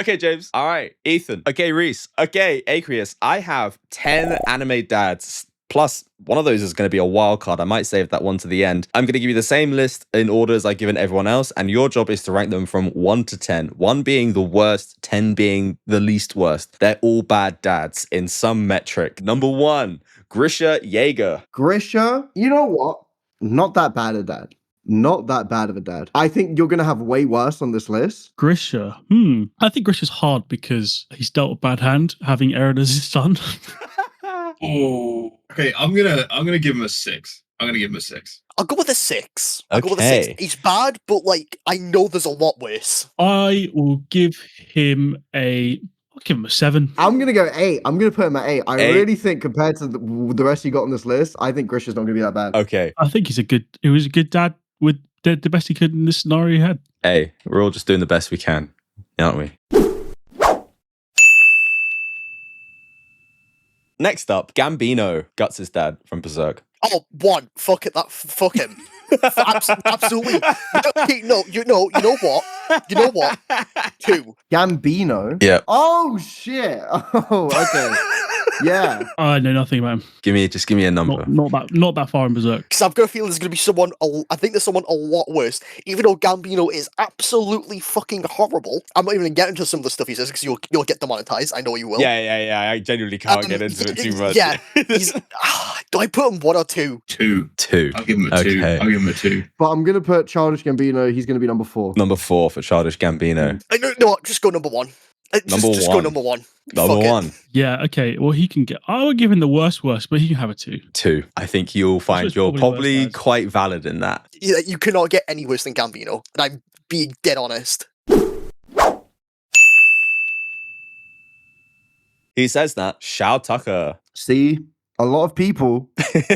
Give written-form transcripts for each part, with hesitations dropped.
Okay, James. All right, Ethan. Okay, Reese. Okay, Aqueous. I have 10 anime dads. Plus, one of those is going to be a wild card. I might save that one to the end. I'm going to give you the same list in order as I've given everyone else, and your job is to rank them from 1 to 10. 1 being the worst, 10 being the least worst. They're all bad dads in some metric. Number 1, Grisha Yeager. Grisha, you know what? Not that bad a dad. Not that bad of a dad. I think you're going to have way worse on this list. Grisha. I think Grisha's hard because he's dealt a bad hand, having Eren as his son. Oh, okay. I'm gonna give him a 6. I'm gonna give him a 6. I'll go with a 6. Okay. I'll go with a 6. He's bad, but like I know there's a lot worse. I will give him a 7. I'm going to go 8. I'm going to put him at 8. I 8? really think compared to the rest you got on this list, I think Grisha's not going to be that bad. Okay. I think he was a good dad with the best he could in this scenario he had. Hey, we're all just doing the best we can, aren't we? Next up, Gambino, Guts' dad from Berserk. Oh, 1. Fuck it. Fuck him. Absolutely. No, you know what? You know what? 2. Gambino? Yeah. Oh, shit. Oh, okay. Yeah. I know nothing about him. Just give me a number. Not that far in Berserk. Because I've got a feeling there's going to be someone. I think there's someone a lot worse. Even though Gambino is absolutely fucking horrible. I'm not even going to get into some of the stuff he says because you'll get demonetized. I know you will. Yeah. I genuinely can't get into it too much. Yeah. Do I put him 1 or 2? 2. 2. I'll give him a 2. Okay. I'll give him a 2. But I'm going to put Childish Gambino. He's going to be number 4. Number 4 for Childish Gambino. No, just go number 1. Just go number 1. Number Fuck 1. it. Yeah, okay. Well, he can get. I would give him the worst, but he can have a 2. 2. I think you'll find it's you're probably probably worse, guys. quite valid in that. Yeah, you cannot get any worse than Gambino. And I'm being dead honest. He says that. Shou Tucker. See, a lot of people,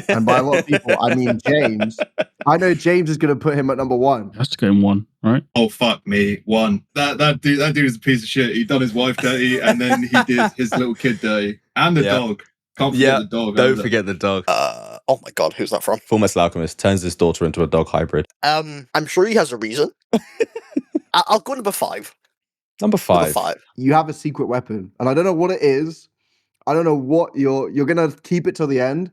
and by a lot of people, I mean James. I know James is going to put him at number 1. Has to go in 1, right? Oh fuck me, 1. That dude is a piece of shit. He done his wife dirty, and then he did his little kid dirty, and the dog. Can't forget the dog. Don't forget the dog. Oh my god, who's that from? Fullmetal Alchemist turns his daughter into a dog hybrid. I'm sure he has a reason. I'll go number 5. Number 5. Number 5. You have a secret weapon, and I don't know what it is. I don't know what you're going to keep it till the end.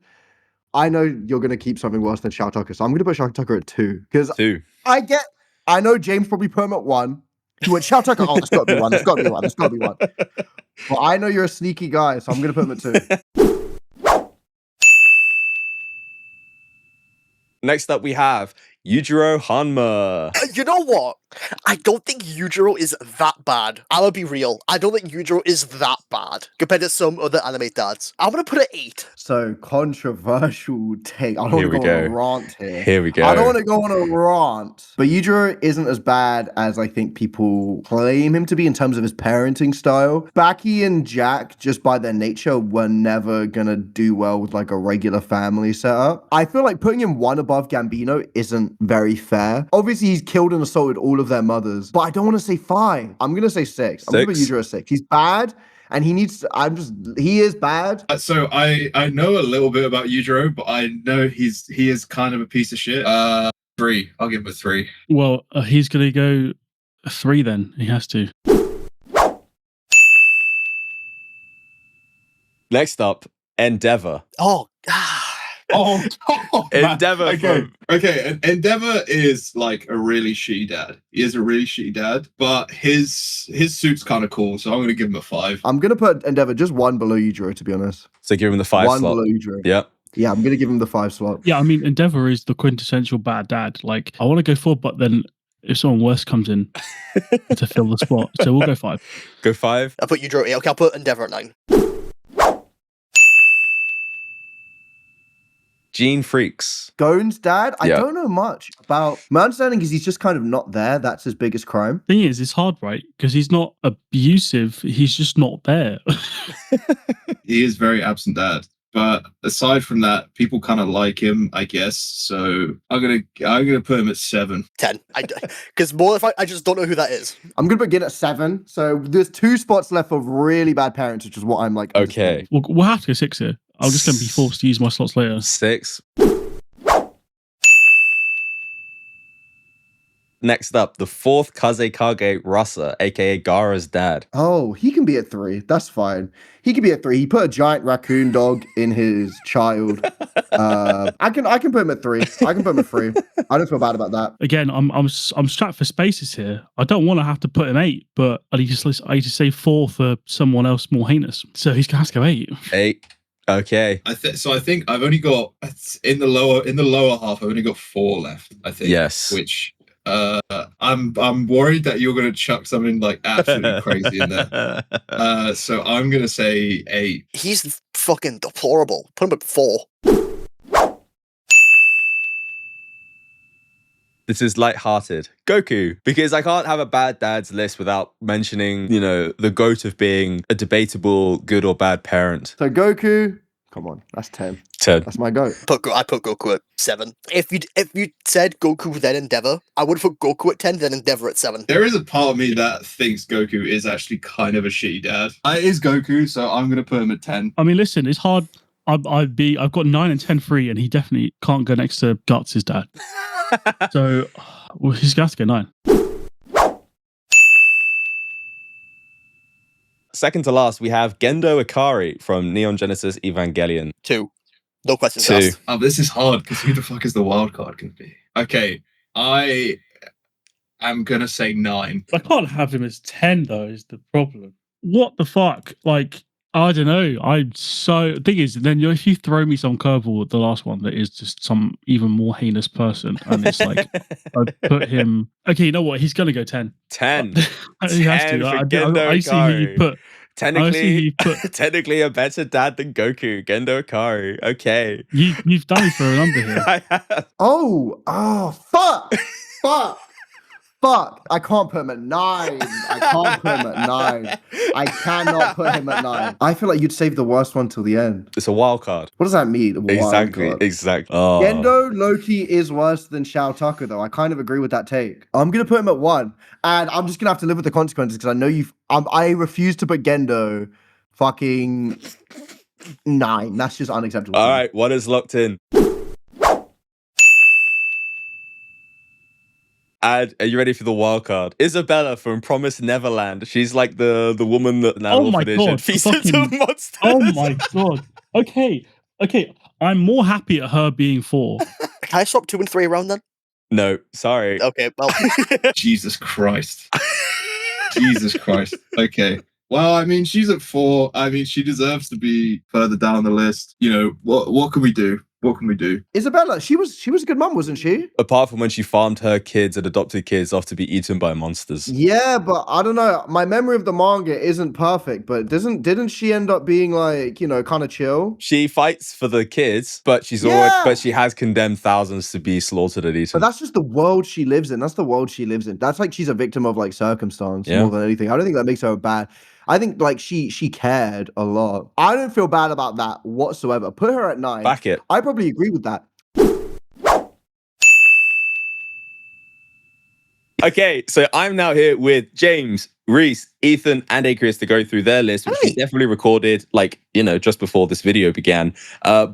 I know you're going to keep something worse than Shou Tucker, so I'm going to put Shou Tucker at 2. Because 2. I know James probably put him at 1. He went, Shou Tucker, oh, there's got to be 1, there's got to be 1, there's got to be 1. But I know you're a sneaky guy, so I'm going to put him at 2. Next up, we have Yujiro Hanma. You know what? I don't think Yujiro is that bad. I'll be real. I don't think Yujiro is that bad compared to some other anime dads. I'm going to put it 8. So, controversial take. I don't want to go on a rant here. Here we go. I don't want to go on a rant. But Yujiro isn't as bad as I think people claim him to be in terms of his parenting style. Baki and Jack, just by their nature, were never going to do well with like a regular family setup. I feel like putting him 1 above Gambino isn't very fair. Obviously, he's killed and assaulted all of their mothers, but I don't want to say 5. I'm going to say 6. I'm going to put Yujiro at 6. He's bad. And he needs to, he is bad. So I know a little bit about Yujiro, but I know he is kind of a piece of shit. 3. I'll give him a 3. Well, he's going to go 3 then. He has to. Next up, Endeavour. Oh, Endeavour. Okay. Endeavour is like a really shitty dad. He is a really shitty dad, but his suit's kind of cool, so I'm going to give him a 5. I'm going to put Endeavour just 1 below Yujiro, to be honest. So give him the 5 1 slot. below Yujiro. Yep. Yeah, I'm going to give him the 5 slot. Yeah, I mean, Endeavour is the quintessential bad dad. Like, I want to go 4, but then if someone worse comes in to fill the spot, so we'll go 5. Go 5. I'll put Yujiro at 8. Okay, I'll put Endeavour at 9. Ging Freecs. Gon's dad, I Yeah. don't know much about. My understanding is he's just kind of not there. That's his biggest crime. Thing is, it's hard, right? Because he's not abusive. He's just not there. He is very absent dad. But aside from that, people kind of like him, I guess. So I'm gonna put him at 7. 10. Because more if I just don't know who that is. I'm going to begin at 7. So there's 2 spots left for really bad parents, which is what I'm like. Okay. We'll have to go 6 here. I'm just going to be forced to use my slots later. 6. next up, the fourth Kazekage Rasa, aka Gaara's dad. Oh, he can be at 3. That's fine. He can be at 3. He put a giant raccoon dog in his child. I can put him at 3. I can put him at 3. I don't feel bad about that. Again, I'm strapped for spaces here. I don't want to have to put him 8, but I need to say 4 for someone else more heinous. So he's gonna have to go 8. 8. Okay. I think I've only got in the lower half. I've only got 4 left. I think. Yes. Which I'm worried that you're going to chuck something like absolutely crazy in there. So I'm going to say 8. He's fucking deplorable. Put him at 4. This is lighthearted. Goku, because I can't have a bad dad's list without mentioning, the GOAT of being a debatable good or bad parent. So Goku, come on, that's 10. 10. That's my GOAT. I put Goku at 7. If you said Goku then Endeavour, I would have put Goku at 10, then Endeavour at 7. There is a part of me that thinks Goku is actually kind of a shitty dad. It is Goku, so I'm going to put him at 10. I mean, listen, it's hard. I've got 9 and 10 free, and he definitely can't go next to Guts, his dad. So he's going to go 9. Second to last, we have Gendo Ikari from Neon Genesis Evangelion. 2. No questions 2. asked. Oh, this is hard because who the fuck is the wild card going to be? Okay, I am going to say 9. I can't have him as 10, though, is the problem. What the fuck? Like, I don't know. The thing is, then if you throw me some curveball at the last one that is just some even more heinous person, and it's like, I'd put him. Okay, you know what? He's going to go 10. 10. He has 10 to. for I Gendo see who you Ikari. put. Technically a better dad than Goku, Gendo Ikari. Okay. You've done it for a number here. I have. Fuck. I can't put him at 9. I can't put him at 9. I cannot put him at 9. I feel like you'd save the worst one till the end. It's a wild card. What does that mean? Exactly. Oh. Gendo Loki is worse than Shou Tucker, though. I kind of agree with that take. I'm gonna put him at 1, and I'm just gonna have to live with the consequences because I know I refuse to put Gendo fucking 9. That's just unacceptable. All right, what is locked in? And are you ready for the wild card? Isabella from Promised Neverland. She's like the woman that an orphanage and feasted on monsters. Oh my god. Okay. I'm more happy at her being 4. Can I swap 2 and 3 around then? No, sorry. Okay, well. Jesus Christ. Jesus Christ. Okay. Well, I mean, she's at 4. I mean, she deserves to be further down the list. What can we do? What can we do? Isabella, she was a good mum, wasn't she? Apart from when she farmed her kids and adopted kids off to be eaten by monsters. Yeah, but I don't know. My memory of the manga isn't perfect, but didn't she end up being like, kind of chill? She fights for the kids, but she has condemned thousands to be slaughtered and eaten. But that's just the world she lives in. That's the world she lives in. That's like she's a victim of like circumstance more than anything. I don't think that makes her bad. I think like she cared a lot. I don't feel bad about that whatsoever. Put her at 9. Back it. I probably agree with that. Okay, so I'm now here with James, Reese, Ethan, and Akris to go through their list, which we definitely recorded just before this video began.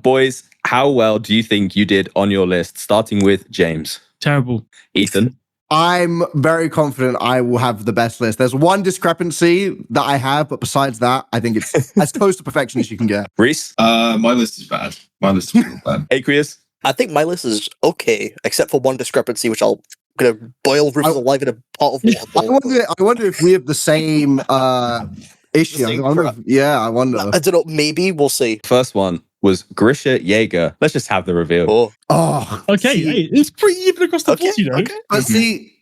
Boys, how well do you think you did on your list? Starting with James. Terrible. Ethan. I'm very confident I will have the best list. There's one discrepancy that I have, but besides that, I think it's as close to perfection as you can get. Reese? My list is bad. My list is real bad. Akris? I think my list is okay, except for one discrepancy, which I'm going to boil Rufus alive in a pot of water. I wonder if we have the same issue. I wonder. I don't know, maybe, we'll see. First one was Grisha Yeager. Let's just have the reveal. Oh. Okay, it's pretty even across the board, Okay. But see,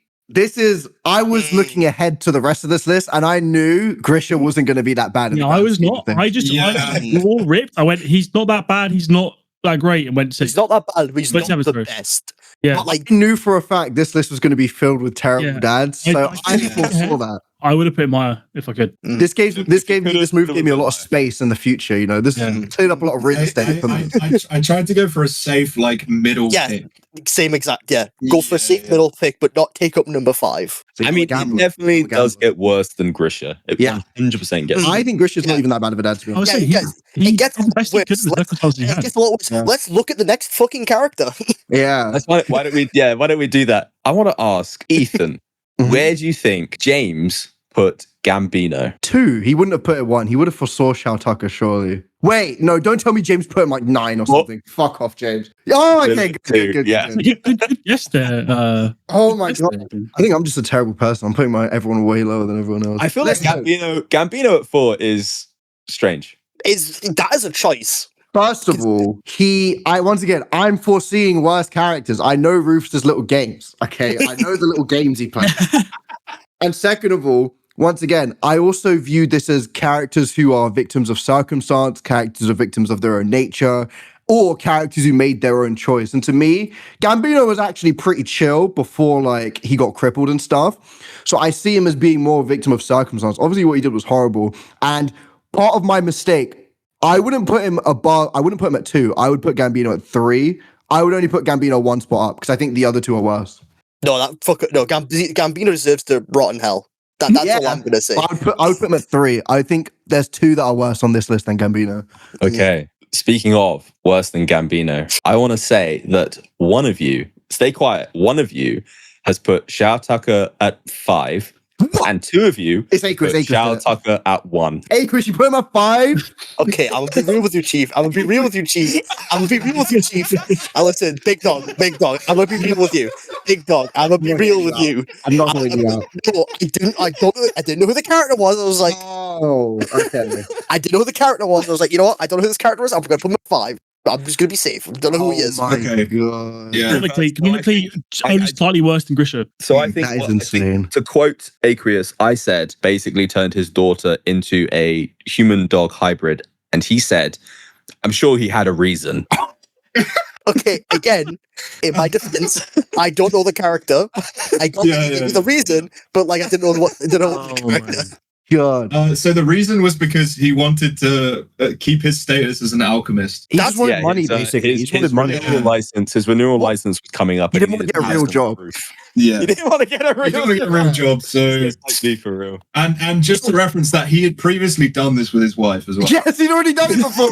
I was looking ahead to the rest of this list, and I knew Grisha wasn't going to be that bad. No, I was not. We're all ripped. I went, he's not that bad. He's not that great. And went to He's not that bad, but he's not the best. Yeah. But I knew for a fact this list was going to be filled with terrible dads, so I foresaw that. I would have put Maya if I could. This movie gave me a lot of space in the future. You know, this cleared up a lot of real estate for me. I tried to go for a safe, like, middle pick. Same exact. Yeah, go for a safe middle pick, but not take up number 5. So I mean, it definitely does get worse than Grisha. It 100% gets. I think Grisha's not even that bad of a dad to me. I was Yeah, saying, it gets done the best he worse. could with the circumstances he It had. gets a lot worse. Yeah. Let's look at the next fucking character. Yeah. That's why don't we? Yeah, why don't we do that? I want to ask Ethan, where do you think James put Gambino? 2. He wouldn't have put it 1. He would have foresaw Shou Tucker, surely. Wait, no, don't tell me James put him like 9 or something. Fuck off, James. Oh, okay, good. Yeah. Good guess there. Oh my god. I think I'm just a terrible person. I'm putting everyone way lower than everyone else. I feel like Gambino at 4 is strange. That is a choice. First of all, I'm foreseeing worse characters. I know Rufus's little games. Okay, I know the little games he plays. And second of all, once again, I also view this as characters who are victims of circumstance, characters who are victims of their own nature, or characters who made their own choice. And to me, Gambino was actually pretty chill before like he got crippled and stuff. So I see him as being more a victim of circumstance. Obviously, what he did was horrible. And part of my mistake, I wouldn't put him at 2. I would put Gambino at 3. I would only put Gambino 1 spot up because I think the other 2 are worse. Gambino deserves to rot in hell. That's all I'm gonna say. I would put him at 3. I think there's 2 that are worse on this list than Gambino. Okay. Speaking of worse than Gambino, I want to say that one of you, stay quiet, one of you has put Shou Tucker at 5, and 2 of you It's put Aquis. Shou Tucker at 1. Aquis, you put him at 5? Okay, I'm gonna be real with you, Chief. And listen, big dog. I'm gonna be real with you. Big dog, I'm gonna be real with you. I'm not going to out. No, I didn't know who the character was. I was like, Oh, okay. I didn't know who the character was. I was like, you know what? I don't know who this character is. I'm gonna put him at 5. I'm just gonna be safe. I don't know who he is. My Okay. god. Yeah. Comedically, only slightly worse than Grisha. So I think, That is I think, insane. to quote Aquarius, I said basically turned his daughter into a human-dog hybrid. And he said, I'm sure he had a reason. Okay, again, in my defense, I don't know the character. I don't think the reason, but like I didn't know the character. God. Oh, So the reason was because he wanted to keep his status as an alchemist. He just wanted money, basically. He just wanted money. His renewal license was coming up. He didn't want to get a real job. Yeah. He didn't want to get a He didn't want to get a real job, so It's like me for real. and just to reference that, he had previously done this with his wife as well. Yes, he'd already done it before.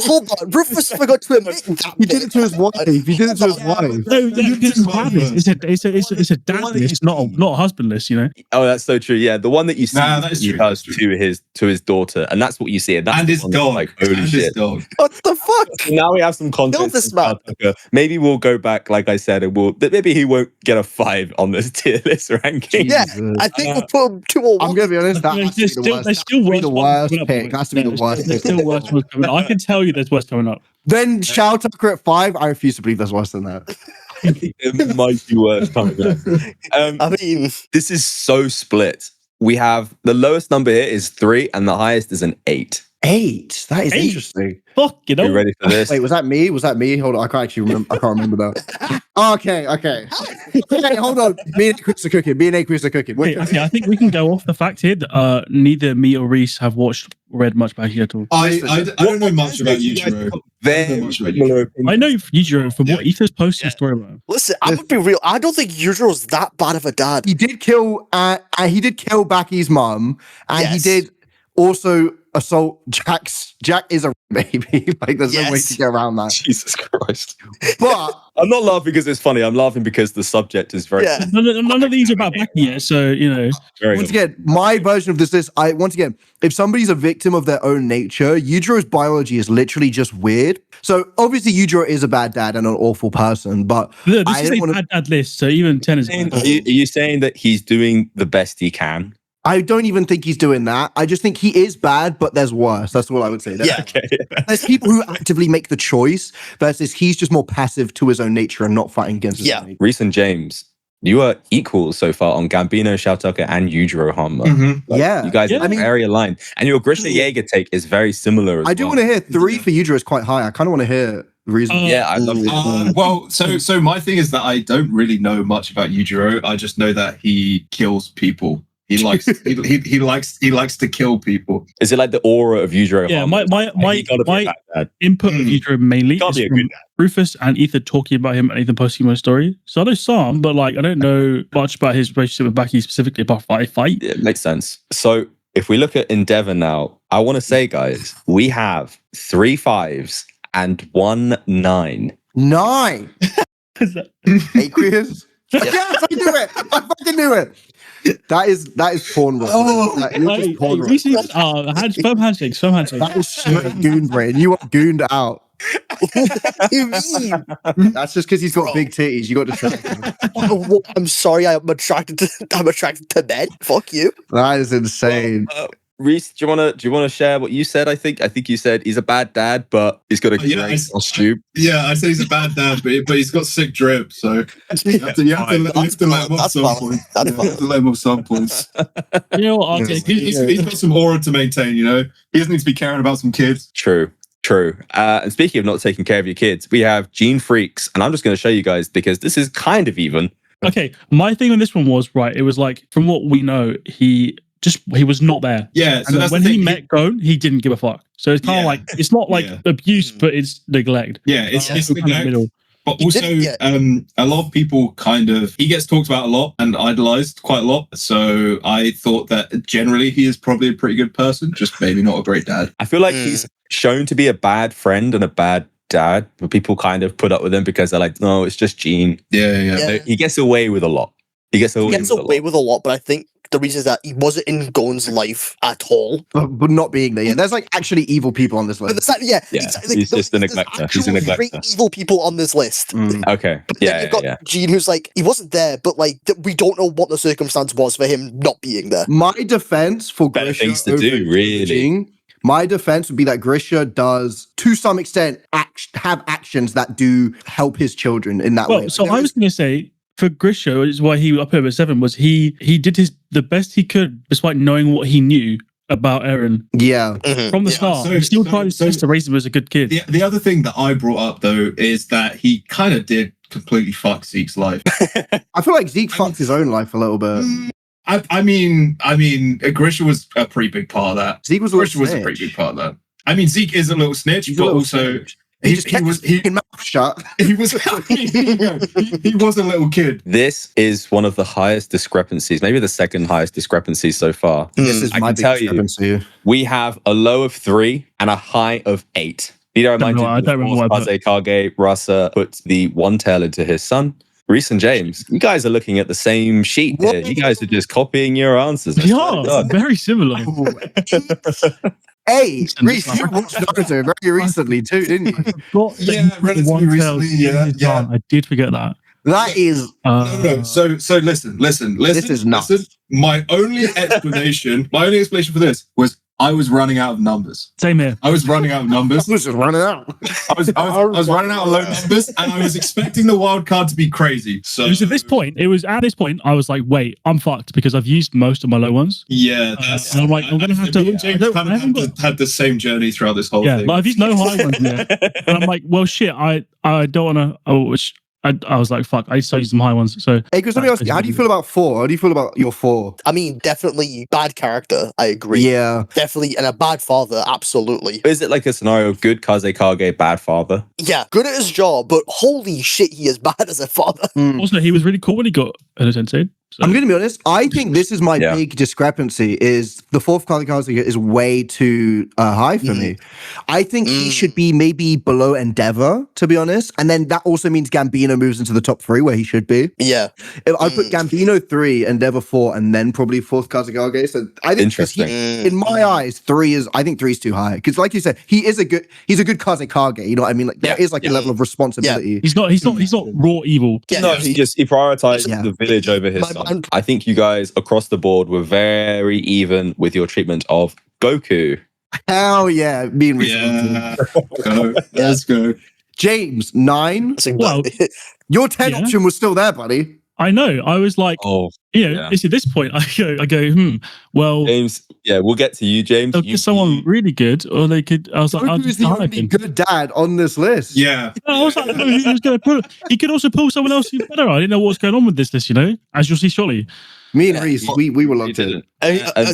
Hold on. Rufus forgot to admit that. He did it to his wife. No, because it's dad list. It's a dad list, not a husband list. You know. Oh, that's so true. Yeah, the one that you see That is he true, does that's true. to his daughter, and that's what you see. And that's the his one that's dog. like, holy and shit. his dog. What the fuck? So now we have some Kill context. this on man. Tucker. Maybe we'll go back, like I said, and maybe he won't get a 5 on this tier list ranking. Yeah, I think we'll put him 2 or 1. I'm going to be honest. That has to be There's the still worst. there's still worse. the ones worst coming up, pick. boys. Has to be the There's worst There's pick. still worse ones coming up. I can tell you there's worse coming up. Then Shou Tucker at 5. I refuse to believe there's worse than that. It might be worse coming up. I mean, This is so split. We have the lowest number here is 3, and the highest is an 8. 8. That is 8? interesting. Fuck, you Are you know. ready for this? Wait, was that me? Hold on, I can't actually remember. I can't remember that. Okay. Hey, hold on. Me and Aquis are cooking. Wait, Okay, I think we can go off the fact here that neither me or Reese have read much about you at all. I don't know much about Yujiro. Very similar I know Yujiro from what Ethan's posted storyline. listen, I'm gonna be real. I don't think Yujiro's that bad of a dad. he did kill Baki's mum, and he Yes. did also assault Jack is a baby. Like there's no way Yes. to get around that. Jesus Christ. But I'm not laughing because it's funny. I'm laughing because the subject is very, Yeah. None of these are about Becky yet, so you know. very once again, my version of this list, if somebody's a victim of their own nature, Yujiro's biology is literally just weird. So obviously Yujiro is a bad dad and an awful person, but This I is don't a wanna- bad dad list, so even 10 is Are you saying that he's doing the best he can? I don't even think he's doing that. I just think he is bad, but there's worse. That's all I would say. Yeah. Okay. There's people who actively make the choice versus he's just more passive to his own nature and not fighting against his Yeah. own nature. Reese and James, you are equal so far on Gambino, Shou Tucker, and Yujiro Hanma. Mhm. Yeah. You guys Yeah. are very aligned. And your Grisha Yeager take is very similar as I do well. want to hear 3 for Yujiro is quite high. I kind of want to hear reasonable. Yeah, I love it. Well, so my thing is that I don't really know much about Yujiro. I just know that he kills people. He likes he likes to kill people. Is it like the aura of Yujiro? Yeah, Hanma? my input of Yujiro mainly Can't is be a from good dad. Rufus and Ethan talking about him and Ethan posting my story. So I know some, but like I don't know much about his relationship with Baki specifically apart from fight. It makes sense. So if we look at Endeavour now, I want to say, guys, we have 3 5s and 1 9. 9. Aqueous. Yes, I knew it. I fucking knew it. That is porn. Hey, Porn. firm handshakes. That is straight goon brain. You are gooned out. What do you mean? That's just because he's got big titties. You got to try him. I'm sorry, I'm attracted to men. Fuck you. That is insane. Reese, do you wanna share what you said? I think you said he's a bad dad, but he's got a great costume. Yeah, I said he's a bad dad, but he's got sick drip, so you have to let him off some point. You have to let him off some points. You know what? He's got some aura to maintain, you know? He doesn't need to be caring about some kids. True. And speaking of not taking care of your kids, we have Ging Freecs, and I'm just going to show you guys because this is kind of even. Okay, my thing on this one was right. It was like from what we know, he was not there. Yeah, so and that's when the he thing. met Gon, he didn't give a fuck. So it's kind of like it's not like abuse, but it's neglect. Yeah, it's kind of neglect. middle. But also, a lot of people he gets talked about a lot and idolized quite a lot. So I thought that generally he is probably a pretty good person, just maybe not a great dad. I feel like he's shown to be a bad friend and a bad dad, but people kind of put up with him because they're like, no, it's just Gene. Yeah. So he gets away with a lot. He gets away with a lot, but I think the reason is that he wasn't in Gon's life at all. But not being there. Yeah, there's like actually evil people on this list. He's just a neglector. He's a neglector. Great evil people on this list. Okay. But then you've got Gene, who's like, he wasn't there, but like, we don't know what the circumstance was for him not being there. My defense for Better Grisha things to over do, really. Gene, my defense would be that Grisha does, to some extent, have actions that do help his children in that way. So I was going to say, for Grisha, which is why he up here at 7, was he did the best he could despite knowing what he knew about Eren. Yeah. From the start. He still tried his best to raise him as a good kid. The other thing that I brought up though is that he kind of did completely fuck Zeke's life. I feel like Zeke fucked his own life a little bit. I mean, Grisha was a pretty big part of that. Zeke was a pretty big part of that. I mean, Zeke is a little snitch, He's but a little also snitch. He just kept his mouth shut. he was he was a little kid. This is one of the highest discrepancies, maybe the second highest discrepancy so far. This is my big discrepancy. We have a low of 3 and a high of 8. Need I remind you, I don't remember what I put. Kazekage Rasa put the one tail into his son. Reese and James, you guys are looking at the same sheet here. You guys are just copying your answers. Yeah, very similar. Hey, Reese, you watched Naruto very recently too, didn't you? Relatively recently. Yeah. I did forget that. That is no. So listen. This is nuts. My only explanation for this was I was running out of numbers. Same here. I was running out of numbers. I was just running out. I was running out of low numbers, and I was expecting the wild card to be crazy. So it was at this point, I was like, wait, I'm fucked because I've used most of my low ones. Yeah, that's. And I'm like, I'm gonna have to. James had the same journey throughout this whole thing. Yeah, but I've used no high ones yet, and I'm like, well, shit, I don't want to. I was like, fuck, I started some high ones. So, hey, Chris, let me ask you, how do you feel about 4? How do you feel about your 4? I mean, definitely bad character. I agree. Yeah. Definitely. And a bad father. Absolutely. Is it like a scenario of good Kazekage, bad father? Yeah. Good at his job, but holy shit, he is bad as a father. Also, he was really cool when he got Sensei. So. I'm going to be honest. I think this is my big discrepancy is the 4th Kazekage is way too high for me. I think he should be maybe below Endeavour, to be honest. And then that also means Gambino moves into the top 3 where he should be. Yeah. If I put Gambino 3, Endeavour 4, and then probably 4th Kazekage. So I think in my eyes, 3 is too high. Because like you said, he's a good Kazekage. You know what I mean? Like there is like a level of responsibility. Yeah. He's not raw evil. Yeah, no, he prioritized the village over his son. I think you guys across the board were very even with your treatment of Goku. Hell yeah, being Let's go. James, 9. Well, your 10 option was still there, buddy. I know. I was like, Oh, it's at this point, I go, well, James. Yeah, we'll get to you, James. they'll get someone really good, or they could. I was like, I'll Goku is just the hire only him. good dad on this list. Yeah. I was like, he was going to pull. He could also pull someone else who's better. I didn't know what was going on with this list, as you'll see shortly. Me and Reese, we were locked in. Are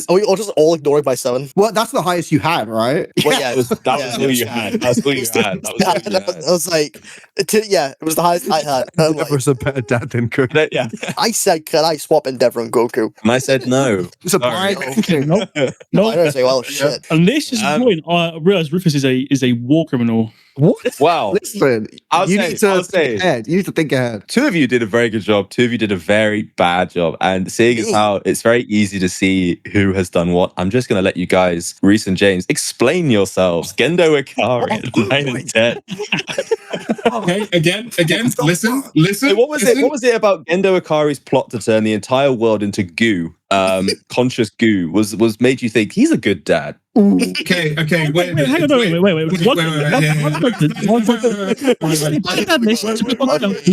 we all just all ignoring by 7? Well, that's the highest you had, right? Well, yeah, That was all you had. That's all you had. That was all you had. I was like, it was the highest I had. I'm like, Endeavor's a better dad than Goku. Yeah. I said, can I swap Endeavour and Goku? And I said no. It's a blind thinking. No, I no. don't say, well, shit. And this is the point. I realized Rufus is a war criminal. What? Wow. Listen, I'll you say- need to I'll think say- ahead. You need to think ahead. Two of you did a very good job. Two of you did a very bad job. And seeing as how it's very easy to see who has done what, I'm just going to let you guys, Reese and James, explain yourselves. Gendo Ikari, 9 and 10. Okay, again, listen. Hey, what was it about Gendo Ikari's plot to turn the entire world into goo? Conscious goo was made you think he's a good dad. Okay, wait a minute. Hang on, wait. He's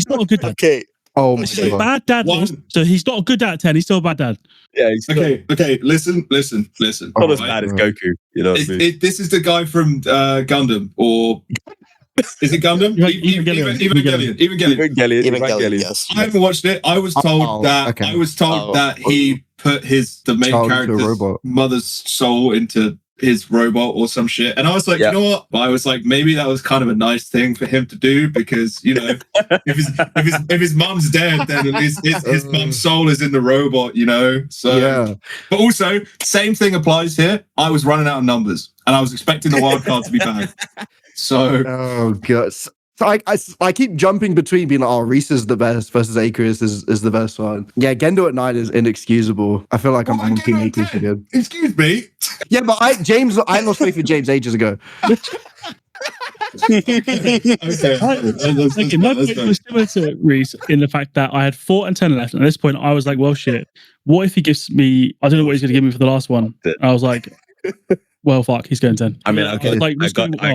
not a good dad. Okay. Oh my It's a god. bad dad. So he's not a good dad at 10. He's still a bad dad. Yeah, he's Okay, listen. not as Oh, bad as Goku. You know what I mean? This is the guy from Gundam, or is it Gundam? Evangelion. Evangelion. Yes. I haven't watched it. I was told that he put the main Child into a character's robot. mother's soul into his robot or some shit. And I was like, Yeah. you know what? I was like, maybe that was kind of a nice thing for him to do, because if his mum's dead, then at least his mum's soul is in the robot, So Yeah. But also, same thing applies here. I was running out of numbers, and I was expecting the wild card to be back. So Oh god. So I keep jumping between being like, oh, Reese is the best versus Aquarius is the best one. Yeah, Gendo at 9 is inexcusable. I feel like I'm on Team Aquarius again. excuse me. Yeah, but I lost faith in James ages ago. Okay. Okay, my point was similar to Reese in the fact that I had 4 and 10 left. And at this point, I was like, well, shit. What if he gives me, I don't know what he's going to give me for the last one. I was like, well, fuck, he's going 10. I mean, Yeah, okay, was like, I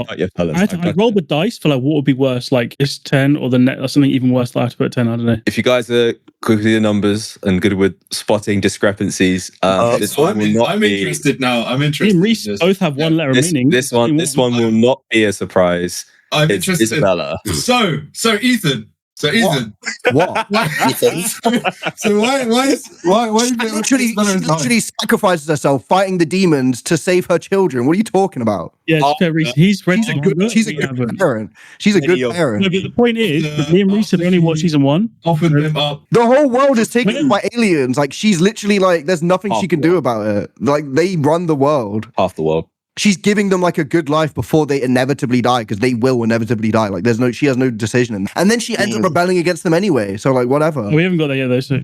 got your fellas. I rolled the dice for like what would be worse, like this 10 or the net or something even worse. That I have to put 10. I don't know. If you guys are quick with your numbers and good with spotting discrepancies, this one will not I'm be. interested now. I'm Me interested. and Reese in this. both have one letter remaining. This one will not be a surprise. I'm It's interested. Isabella. So Ethan. What? So why She literally sacrifices herself fighting the demons to save her children. What are you talking about? Yeah, Oh, Reese, he's ready She's a to good, go. she's a We good haven't. parent. She's a good No, parent. but the point is, that me and Reese have only watched season 1. offered him up? The whole world is taken over by aliens. Like, she's literally like, there's nothing she can do about it. Like, they run the world. Half the world. She's giving them like a good life before they inevitably die, because they will inevitably die. Like, she has no decision in that. And then she ends up rebelling against them anyway. So like, whatever. We haven't got there yet, though. So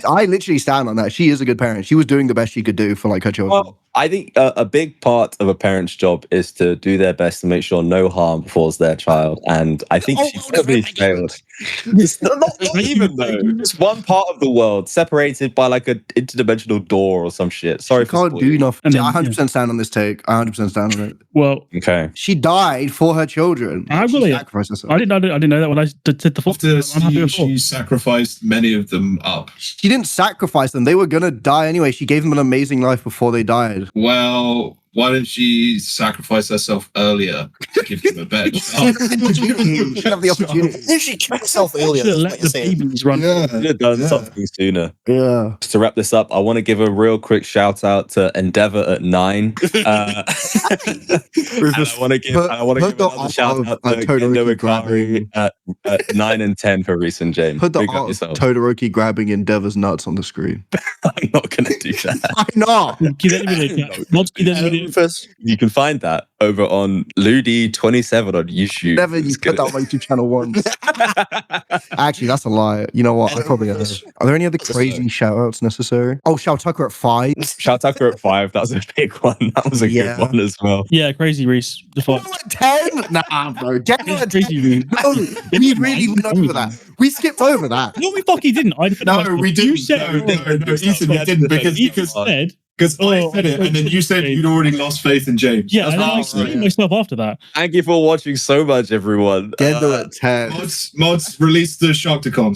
I literally stand on that. She is a good parent. She was doing the best she could do for like her children. Well, I think a big part of a parent's job is to do their best to make sure no harm befalls their child. And I think she probably failed. Not even though. It's one part of the world separated by like an interdimensional door or some shit. Sorry She for can't spoiling. do nothing. And then, I 100% stand on this take. I 100% stand on it. well, Okay. She died for her children. I She really- sacrificed herself. I didn't know that when I did the fourth. After I'm happy with 4. she sacrificed many of them up. She didn't sacrifice them. They were gonna die anyway. She gave them an amazing life before they died. Well, why didn't she sacrifice herself earlier to give them a better chance? She didn't have the opportunity. If she killed herself earlier, Should have that's let what the you're saying. babies run. Should have done something sooner. Yeah. Just to wrap this up, I want to give a real quick shout out to Endeavour at 9. And I want to give another shout out to Gendo Ikari at 9 and 10 for recent James. Put the Big up art of yourself. Todoroki grabbing Endeavor's nuts on the screen. I'm not going to do that. Why not? Keep that video. Not keep that video. First, You can find that over on Ludi27 on YouTube. Never you put that on my YouTube channel once. Actually, that's a lie. You know what? I probably have. Are there any other crazy shout outs necessary? Oh, Shou Tucker at 5. Shou Tucker at 5. That was a big one. That was a Yeah. good one as well. Yeah, crazy Reese. The fuck. Gendo at 10? Nah, bro. Gendo at 10. Crazy Reese. No, we really went over that. We skipped over that. No, we fucking didn't. No, we didn't. You said No, Ethan, we didn't, because You said. I said it, and then you said you'd already lost faith in James. Yeah, and That's I not explained right. myself after that. Thank you for watching so much, everyone. Gendo at 10. Mods released the Sharktacons.